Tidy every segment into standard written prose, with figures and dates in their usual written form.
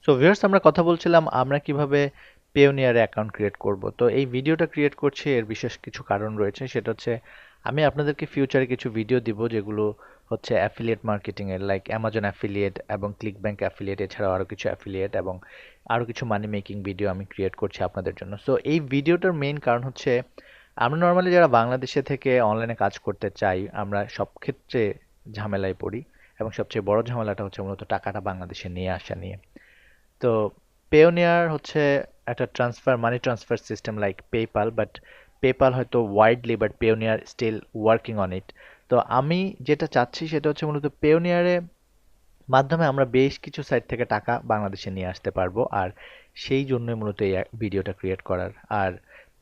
So viewers, আমরা কথা বলছিলাম আমরা কিভাবে পেওনিয়ারে অ্যাকাউন্ট ক্রিয়েট করব। তো এই ভিডিওটা ক্রিয়েট করছি এর বিশেষ কিছু কারণ রয়েছে। সেটা হচ্ছে আমি আপনাদেরকে ফিউচারে কিছু ভিডিও দিব যেগুলো হচ্ছে অ্যাফিলিয়েট মার্কেটিং এর, লাইক অ্যামাজন অ্যাফিলিয়েট এবং ক্লিক ব্যাংক অ্যাফিলিয়েট, এছাড়াও আরো কিছু অ্যাফিলিয়েট এবং আরো কিছু মানি মেকিং ভিডিও আমি ক্রিয়েট করছি আপনাদের জন্য। সো এই ভিডিওটার মেইন কারণ হচ্ছে আমরা নর্মালি যারা বাংলাদেশে থেকে অনলাইনে কাজ করতে চাই আমরা সব ক্ষেত্রে ঝামেলায় পড়ি, এবং সবচেয়ে বড় ঝামেলাটা হচ্ছে মূলত টাকাটা বাংলাদেশে নিয়ে আসা নিয়ে। তো পেওনিয়ার হচ্ছে একটা money transfer system like PayPal, but PayPal হয়তো widely, but Payoneer still working on it. তো আমি যেটা চাচ্ছি সেটা হচ্ছে মূলত পেওনিয়ারে মাধ্যমে আমরা বেশ কিছু সাইট থেকে টাকা বাংলাদেশে নিয়ে আসতে পারবো, আর সেই জন্যই মূলত এই ভিডিওটা ক্রিয়েট করার। আর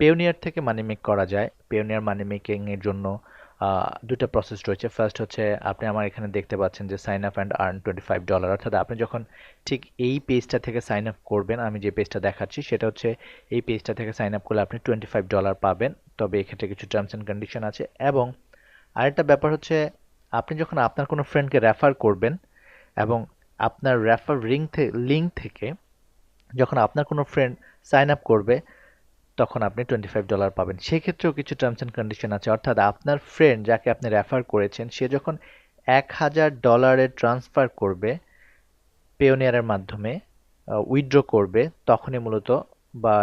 পেওনিয়ার থেকে মানি মেক করা যায়। পেওনিয়ার মানি মেকিং এর জন্য দুটো প্রসেস রয়েছে। ফার্স্ট হচ্ছে আপনি আমার এখানে দেখতে পাচ্ছেন যে সাইন আপ অ্যান্ড আর্ন $25, অর্থাৎ আপনি যখন ঠিক এই পেজটা থেকে সাইন আপ করবেন, আমি যে পেজটা দেখাচ্ছি সেটা হচ্ছে এই পেজটা থেকে সাইন আপ করলে আপনি $25 পাবেন। তবে এক্ষেত্রে কিছু টার্মস অ্যান্ড কন্ডিশন আছে। এবং আরেকটা ব্যাপার হচ্ছে আপনি যখন আপনার কোনো ফ্রেন্ডকে রেফার করবেন এবং আপনার রেফার লিঙ্ক থেকে যখন আপনার কোনো ফ্রেন্ড সাইন আপ করবে তখন আপনি $25 পাবেন। সেক্ষেত্রেও কিছু টার্মস অ্যান্ড কন্ডিশন আছে, অর্থাৎ আপনার ফ্রেন্ড যাকে আপনি রেফার করেছেন সে যখন $1000 ট্রান্সফার করবে পেওনিয়ারের মাধ্যমে, উইথড্র করবে তখনই মূলত, বা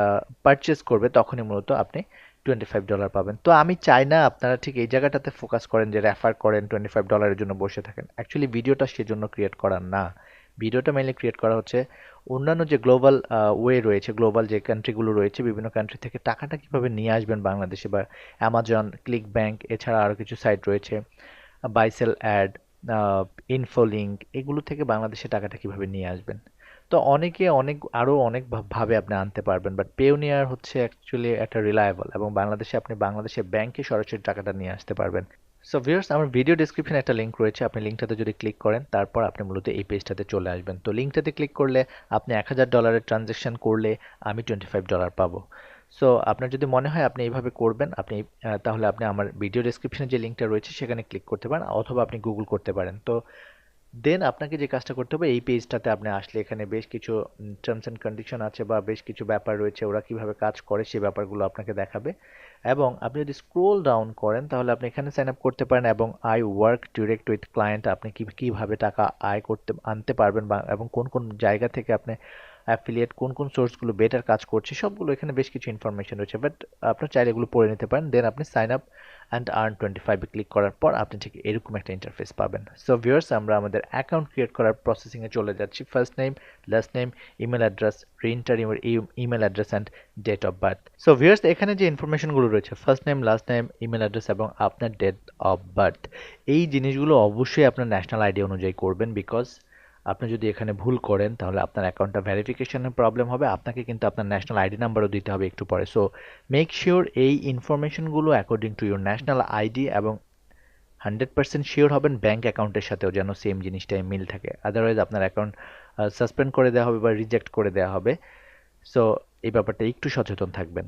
পারচেজ করবে তখনই মূলত আপনি $25 পাবেন। তো আমি চাই না আপনারা ঠিক এই জায়গাটাতে ফোকাস করেন যে রেফার করেন $25 জন্য বসে থাকেন। অ্যাকচুয়ালি ভিডিওটা সেজন্য ক্রিয়েট করা না। ভিডিওটা মেইনলি ক্রিয়েট করা হচ্ছে অন্যান্য যে গ্লোবাল ওয়ে রয়েছে, গ্লোবাল যে কান্ট্রিগুলো রয়েছে, বিভিন্ন কান্ট্রি থেকে টাকাটা কিভাবে নিয়ে আসবেন বাংলাদেশে, বা অ্যামাজন, ক্লিক ব্যাংক, এছাড়া আরও কিছু সাইট রয়েছে, বাইসেল অ্যাড, ইনফোলিঙ্ক, এগুলো থেকে বাংলাদেশে টাকাটা কিভাবে নিয়ে আসবেন। তো অনেকে আরো অনেক ভাবে আপনি আনতে পারবেন, বাট পেওনিয়ার হচ্ছে অ্যাকচুয়ালি একটা রিলায়েবল, এবং বাংলাদেশে আপনি বাংলাদেশের ব্যাংকে সরাসরি টাকাটা নিয়ে আসতে পারবেন। সো ভিউয়ার্স, আমার ভিডিও ডেসক্রিপশনে একটা লিংক রয়েছে, আপনি লিংকটাতে যদি ক্লিক করেন তারপর আপনি মূলত এই পেজটাতে চলে আসবেন। তো লিংকটাতে ক্লিক করলে আপনি $1000 ট্রানজ্যাকশন করলে আমি $25 পাবো। সো আপনার যদি মনে হয় আপনি এইভাবে করবেন, তাহলে আপনি আমার ভিডিও ডেসক্রিপশনে যে লিংকটা রয়েছে সেখানে ক্লিক করতে পারেন, অথবা আপনি গুগল করতে পারেন। তো দেন আপনাকে যে কাজটা করতে হবে, এই পেজটাতে আপনি আসলে এখানে বেশ কিছু টার্মস অ্যান্ড কন্ডিশন আছে, বা বেশ কিছু ব্যাপার রয়েছে, ওরা কিভাবে কাজ করে সেই ব্যাপারগুলো আপনাকে দেখাবে। এবং আপনি যদি স্ক্রোল ডাউন করেন তাহলে আপনি এখানে সাইন আপ করতে পারেন, এবং I work direct with client, আপনি কিভাবে টাকা আনতে পারবেন, বা এবং কোন কোন জায়গা থেকে আপনি অ্যাফিলিয়েট, কোন কোন সোর্সগুলো বেটার কাজ করছে, সবগুলো এখানে বেশ কিছু ইনফরমেশন রয়েছে। বাট আপনার চাইলে এগুলো পড়ে নিতে পারেন। দেন আপনি সাইন আপ অ্যান্ড আর্ন 25 এ ক্লিক করার পর আপনি ঠিক এরকম একটা ইন্টারফেস পাবেন। সো ভিউয়ার্স, আমরা আমাদের অ্যাকাউন্ট ক্রিয়েট করার প্রসেসিং এ চলে যাচ্ছি। First name, last name, email address, reenter your email address and date of birth. So viewers, এখানে যে ইনফরমেশনগুলো রয়েছে, first name, last name, email address এবং আপনার ডেট অফ বার্থ, এই জিনিসগুলো অবশ্যই আপনার ন্যাশনাল আইডি অনুযায়ী করবেন। বিকজ আপনি যদি এখানে ভুল করেন তাহলে আপনার অ্যাকাউন্টটা ভেরিফিকেশনের প্রবলেম হবে, আপনাকে কিন্তু আপনার ন্যাশনাল আইডি নাম্বারও দিতে হবে একটু পরে। সো মেক শিওর এই ইনফরমেশনগুলো according to your national ID, এবং 100% শিওর হবেন ব্যাংক অ্যাকাউন্টের সাথেও যেন সেম জিনিসটাই মিল থাকে, আদারওয়াইজ আপনার অ্যাকাউন্ট সাসপেন্ড করে দেওয়া হবে বা রিজেক্ট করে দেওয়া হবে। সো এই ব্যাপারটা একটু সচেতন থাকবেন।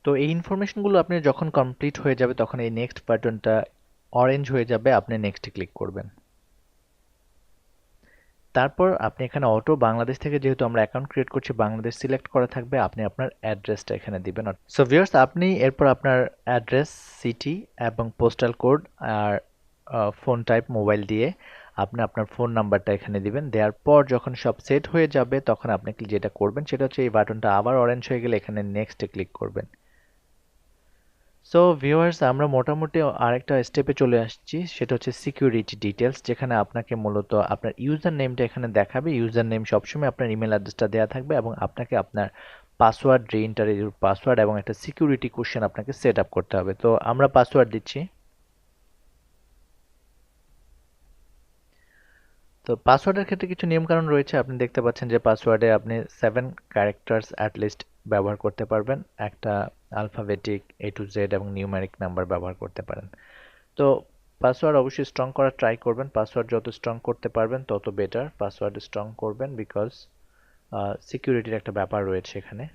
তো এই ইনফরমেশনগুলো আপনি যখন কমপ্লিট হয়ে যাবে তখন এই নেক্সট বাটনটা অরেঞ্জ হয়ে যাবে, আপনি নেক্সটে ক্লিক করবেন। তারপর আপনি এখানে অটো বাংলাদেশ থেকে, যেহেতু আমরা অ্যাকাউন্ট ক্রিয়েট করছি, বাংলাদেশ সিলেক্ট করা থাকবে, আপনি আপনার অ্যাড্রেসটা এখানে দিবেন। সো ভিউয়ার্স, আপনি এরপর আপনার অ্যাড্রেস, সিটি এবং পোস্টাল কোড, আর ফোন টাইপ মোবাইল দিয়ে আপনি আপনার ফোন নাম্বারটা এখানে দিবেন। দেওয়ার পর যখন সব সেট হয়ে যাবে তখন আপনি যেটা করবেন সেটা হচ্ছে এই বাটনটা আবার অরেঞ্জ হয়ে গেলে এখানে নেক্সটে ক্লিক করবেন। সো ভিউয়ার্স, আমরা মোটামুটি আরেকটা স্টেপে চলে আসছি, সেটা হচ্ছে সিকিউরিটি ডিটেলস, যেখানে আপনাকে মূলত আপনার ইউজার নেমটা এখানে দেখাবে। ইউজার নেম সবসময় আপনার ইমেল অ্যাড্রেসটা দেওয়া থাকবে, এবং আপনাকে আপনার পাসওয়ার্ড, রিএন্টারের পাসওয়ার্ড এবং একটা সিকিউরিটি কোশ্চেন আপনাকে সেট আপ করতে হবে। তো আমরা পাসওয়ার্ড দিচ্ছি। তো পাসওয়ার্ডের ক্ষেত্রে কিছু নিয়মকানুন রয়েছে, আপনি দেখতে পাচ্ছেন যে পাসওয়ার্ডে আপনি 7 ক্যারেক্টার্স অ্যাট লিস্ট ব্যবহার করতে পারবেন, একটা আলফাবেটিক A to Z এবং নিউমেরিক নাম্বার ব্যবহার করতে পারেন। তো পাসওয়ার্ড অবশ্যই স্ট্রং করার ট্রাই করবেন। পাসওয়ার্ড যত স্ট্রং করতে পারবেন তত বেটার। পাসওয়ার্ড স্ট্রং করবেন বিকজ সিকিউরিটির একটা ব্যাপার রয়েছে এখানে।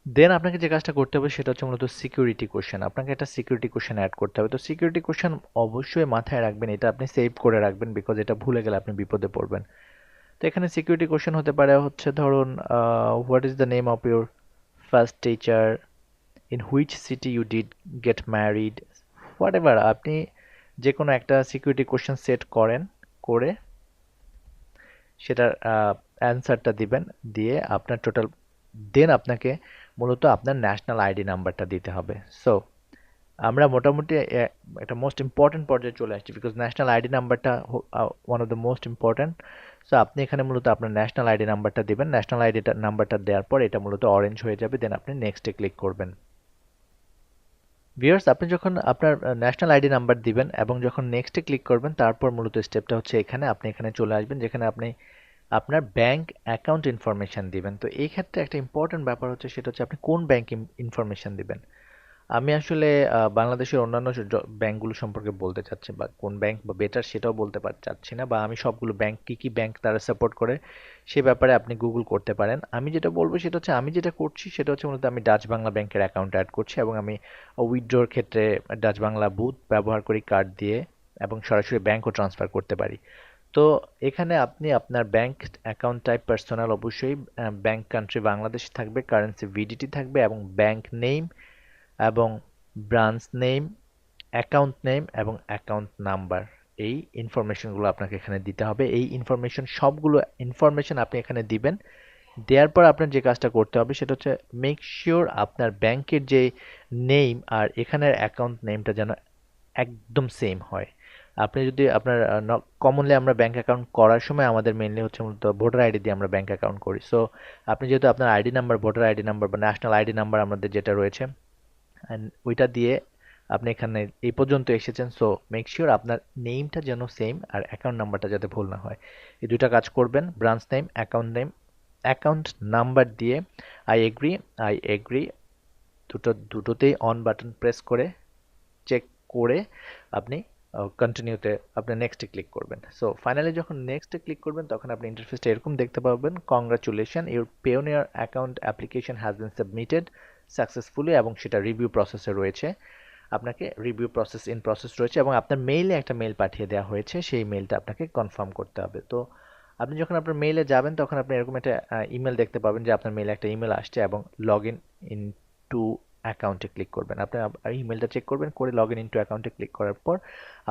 দেন আপনাকে যে কাজটা করতে হবে সেটা হচ্ছে মূলত সিকিউরিটি কোশ্চেন। আপনাকে একটা সিকিউরিটি কোশ্চেন অ্যাড করতে হবে। তো সিকিউরিটি কোশ্চেন অবশ্যই মাথায় রাখবেন, এটা আপনি সেভ করে রাখবেন বিকজ এটা ভুলে গেলে আপনি বিপদে পড়বেন। তো এখানে সিকিউরিটি কোশ্চেন হতে পারে হচ্ছে ধরুন what is the name of your first teacher, in which city you did get married, whatever. আপনি যে কোনো একটা সিকিউরিটি কোশ্চেন সেট করেন, করে সেটার অ্যান্সারটা দিবেন, দিয়ে আপনার টোটাল, দেন আপনাকে মূলত আপনার ন্যাশনাল আইডি নাম্বারটা দিতে হবে। সো আমরা মোটামুটি একটা মোস্ট ইম্পর্ট্যান্ট পর্যায়ে চলে আসছি বিকজ ন্যাশনাল আইডি নাম্বারটা one of the most important. So আপনি এখানে মূলত আপনার ন্যাশনাল আইডি নাম্বারটা দিবেন। ন্যাশনাল আইডি নাম্বারটা দেওয়ার পর এটা মূলত অরেঞ্জ হয়ে যাবে, দেন আপনি নেক্সটে ক্লিক করবেন। ভিউয়ার্স, আপনি যখন আপনার ন্যাশনাল আইডি নাম্বার দিবেন এবং যখন নেক্সটে ক্লিক করবেন, তারপর মূলত স্টেপটা হচ্ছে এখানে আপনি এখানে চলে আসবেন যেখানে আপনি আপনার ব্যাংক অ্যাকাউন্ট ইনফরমেশন দিবেন। তো এই ক্ষেত্রে একটা ইম্পর্টেন্ট ব্যাপার হচ্ছে সেটা হচ্ছে আপনি কোন ব্যাংক ইনফরমেশন দিবেন। আমি আসলে বাংলাদেশের অন্যান্য ব্যাংকগুলো সম্পর্কে বলতে চাচ্ছি, বা কোন ব্যাংক বা বেটার সেটাও বলতে চাচ্ছি না, বা আমি সবগুলো ব্যাংক কি কি ব্যাংক তারা সাপোর্ট করে সে ব্যাপারে আপনি গুগল করতে পারেন। আমি যেটা বলবো সেটা হচ্ছে আমি যেটা করছি সেটা হচ্ছে মূলত আমি ডাচ বাংলা ব্যাংকের অ্যাকাউন্ট অ্যাড করছি এবং আমি উইথড্রর ক্ষেত্রে ডাচ বাংলা বুথ ব্যবহার করি কার্ড দিয়ে, এবং সরাসরি ব্যাংকও ট্রান্সফার করতে পারি। তো এখানে আপনি আপনার ব্যাংক অ্যাকাউন্ট টাইপ পার্সোনাল, অবশ্যই ব্যাংক কান্ট্রি বাংলাদেশ থাকবে, কারেন্সি ভিডিটি থাকবে এবং ব্যাংক নেম এবং ব্রাঞ্চ নেম, অ্যাকাউন্ট নেম এবং অ্যাকাউন্ট নাম্বার, এই ইনফরমেশনগুলো আপনাকে এখানে দিতে হবে। এই ইনফরমেশন সবগুলো ইনফরমেশন আপনি এখানে দিবেন। দেওয়ার পর আপনার যে কাজটা করতে হবে সেটা হচ্ছে মেক শিওর আপনার ব্যাংকের যে নেম আর এখানের অ্যাকাউন্ট নেমটা যেন একদম সেম হয়। আপনি যদি আপনার কমনলি আমরা ব্যাংক অ্যাকাউন্ট করার সময় আমাদের মেইনলি হচ্ছে মূলত ভোটার আইডি দিয়ে আমরা ব্যাংক অ্যাকাউন্ট করি। সো আপনি যেহেতু আপনার ID number, voter ID number বা ন্যাশনাল আইডি নাম্বার আমাদের যেটা রয়েছে, অ্যান্ড ওইটা দিয়ে আপনি এখানে এই পর্যন্ত এসেছেন, সো মেক শিওর আপনার নেমটা যেন সেম আর অ্যাকাউন্ট নাম্বারটা যাতে ভুল না হয়। এই দুইটা কাজ করবেন, ব্রাঞ্চ নেম, অ্যাকাউন্ট নাম্বার দিয়ে আই এগ্রি দুটোতেই অন বাটন প্রেস করে চেক করে আপনি কন্টিনিউতে আপনি নেক্সটে ক্লিক করবেন। সো ফাইনালি যখন নেক্সটে ক্লিক করবেন তখন আপনি ইন্টারফেসটা এরকম দেখতে পাবেন, congratulation your Payoneer account application has been submitted successfully, এবং সেটা রিভিউ প্রসেসে রয়েছে। আপনাকে রিভিউ প্রসেস ইন প্রসেস রয়েছে এবং আপনার মেইলে একটা মেইল পাঠিয়ে দেওয়া হয়েছে, সেই মেইলটা আপনাকে কনফার্ম করতে হবে। তো আপনি যখন আপনার মেইলে যাবেন তখন আপনি এরকম একটা ইমেল দেখতে পাবেন যে আপনার মেইলে একটা ইমেল আসছে, এবং লগ ইন টু অ্যাকাউন্টে ক্লিক করবেন। আপনি ইমেলটা চেক করবেন, করে লগ ইন টু অ্যাকাউন্টে ক্লিক করার পর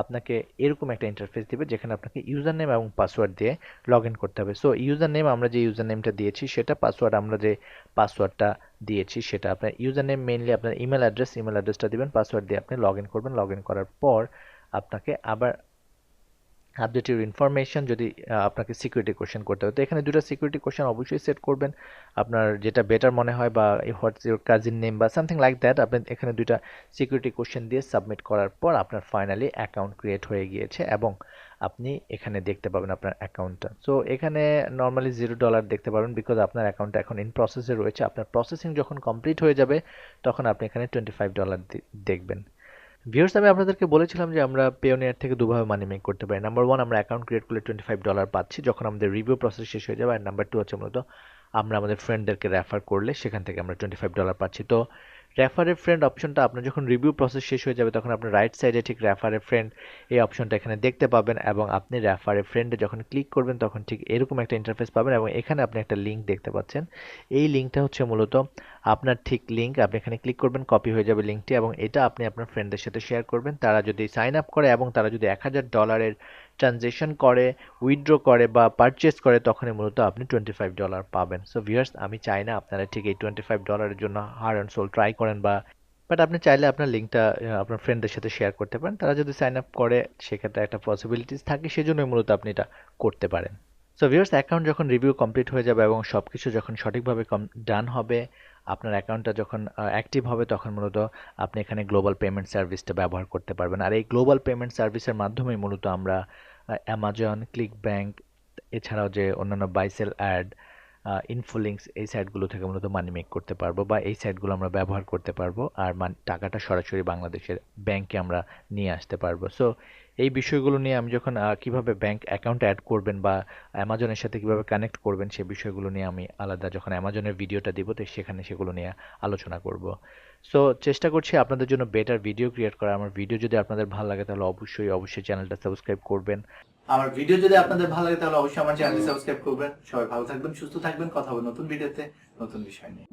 আপনাকে এরকম একটা ইন্টারফেস দিবে যেখানে আপনাকে ইউজার নেম এবং পাসওয়ার্ড দিয়ে লগ ইন করতে হবে। সো ইউজার নেম আমরা যে ইউজার নেমটা দিয়েছি সেটা, পাসওয়ার্ড আমরা যে পাসওয়ার্ডটা দিয়েছি সেটা। আপনার ইউজার নেম মেইনলি আপনার ইমেল অ্যাড্রেসটা দিবেন, পাসওয়ার্ড দিয়ে আপনি লগ ইন করবেন। লগ ইন করার পর আপনাকে আবার আপডেট ইউর ইনফরমেশন, যদি আপনাকে সিকিউরিটি কোশ্চেন করতে হবে, তো এখানে দুটো সিকিউরিটি কোশ্চেন অবশ্যই সেট করবেন আপনার যেটা বেটার মনে হয়, বা হোয়াটস ইউর কাজিন নেম বা সামথিং লাইক দ্যাট। আপনি এখানে দুইটা সিকিউরিটি কোশ্চেন দিয়ে সাবমিট করার পর আপনার ফাইনালি অ্যাকাউন্ট ক্রিয়েট হয়ে গিয়েছে এবং আপনি এখানে দেখতে পাবেন আপনার অ্যাকাউন্টটা। সো এখানে নর্মালি $0 দেখতে পাবেন বিকজ আপনার অ্যাকাউন্টটা এখন ইন প্রসেসে রয়েছে। আপনার প্রসেসিং যখন কমপ্লিট হয়ে যাবে তখন আপনি এখানে $25 দেখবেন। ভিউয়ার্স, আমি আপনাদেরকে বলেছিলাম যে আমরা পেওনিয়ার থেকে দুভাবে মানি মেক করতে পারি। নাম্বার ওয়ান, আমরা অ্যাকাউন্ট ক্রিয়েট করলে $25 পাচ্ছি যখন আমাদের রিভিউ প্রসেস শেষ হয়ে যাবে। আর নাম্বার টু হচ্ছে মূলত আমরা আমাদের ফ্রেন্ডদেরকে রেফার করলে সেখান থেকে আমরা $25 পাচ্ছি। তো রেফার এ ফ্রেন্ড অপশনটা আপনার যখন রিভিউ প্রসেস শেষ হয়ে যাবে তখন আপনার রাইট সাইডে ঠিক রেফার এ ফ্রেন্ড এই অপশনটা এখানে দেখতে পাবেন, এবং আপনি রেফার এ ফ্রেন্ডে যখন ক্লিক করবেন তখন ঠিক এরকম একটা ইন্টারফেস পাবেন, এবং এখানে আপনি একটা লিঙ্ক দেখতে পাচ্ছেন। এই লিঙ্কটা হচ্ছে মূলত আপনার ঠিক লিঙ্ক। আপনি এখানে ক্লিক করবেন, কপি হয়ে যাবে লিঙ্কটি, এবং এটা আপনি আপনার ফ্রেন্ডদের সাথে শেয়ার করবেন। তারা যদি সাইন আপ করে এবং তারা যদি $1000 ট্রানজেকশন করে, উইথড্র করে বা পারচেস করে, তখনই মূলত আপনি $25 পাবেন। সো ভিউয়ার্স, আমি চাই না আপনারা ঠিক এই $25 জন্য হার্ড অ্যান্ড সোল ট্রাই করেন, বাট আপনি চাইলে আপনার লিঙ্কটা আপনার ফ্রেন্ডদের সাথে শেয়ার করতে পারেন। তারা যদি সাইন আপ করে সেক্ষেত্রে একটা পসিবিলিটিস থাকে, সেজন্যই মূলত আপনি এটা করতে পারেন। সো ভিউয়ার্স, অ্যাকাউন্ট যখন রিভিউ কমপ্লিট হয়ে যাবে এবং সবকিছু যখন সঠিকভাবে ডান হবে, আপনার অ্যাকাউন্টটা যখন অ্যাক্টিভ হবে, তখন মূলত আপনি এখানে গ্লোবাল পেমেন্ট সার্ভিসটা ব্যবহার করতে পারবেন। আর এই গ্লোবাল পেমেন্ট সার্ভিসের মাধ্যমে মূলত আমরা অ্যামাজন, ক্লিক ব্যাংক, এছাড়াও যে অন্যান্য বাইসেল অ্যাড, ইনফ্লুয়েন্স এই সাইটগুলো থেকে মূলত মানি মেক করতে পারবো, বা এই সাইটগুলো আমরা ব্যবহার করতে পারবো, আর টাকাটা সরাসরি বাংলাদেশের ব্যাংকে আমরা নিয়ে আসতে পারবো। সো এই বিষয়গুলো নিয়ে আমি যখন কিভাবে ব্যাংক অ্যাকাউন্ট অ্যাড করবেন বা অ্যামাজনের সাথে কিভাবে কানেক্ট করবেন সে বিষয়গুলো নিয়ে আমি আলাদা যখন অ্যামাজনের ভিডিওটা দিব তো সেখানে সেগুলো নিয়ে আলোচনা করব। সো চেষ্টা করছি আপনাদের জন্য বেটার ভিডিও ক্রিয়েট করা। আমার ভিডিও যদি আপনাদের ভালো লাগে তাহলে অবশ্যই চ্যানেলটা সাবস্ক্রাইব করবেন। আমার ভিডিও যদি আপনাদের ভালো লাগে তাহলে অবশ্যই আমার চ্যানেলটি সাবস্ক্রাইব করবেন। সবাই ভালো থাকবেন, সুস্থ থাকবেন। কথা হবে নতুন ভিডিওতে নতুন বিষয় নিয়ে।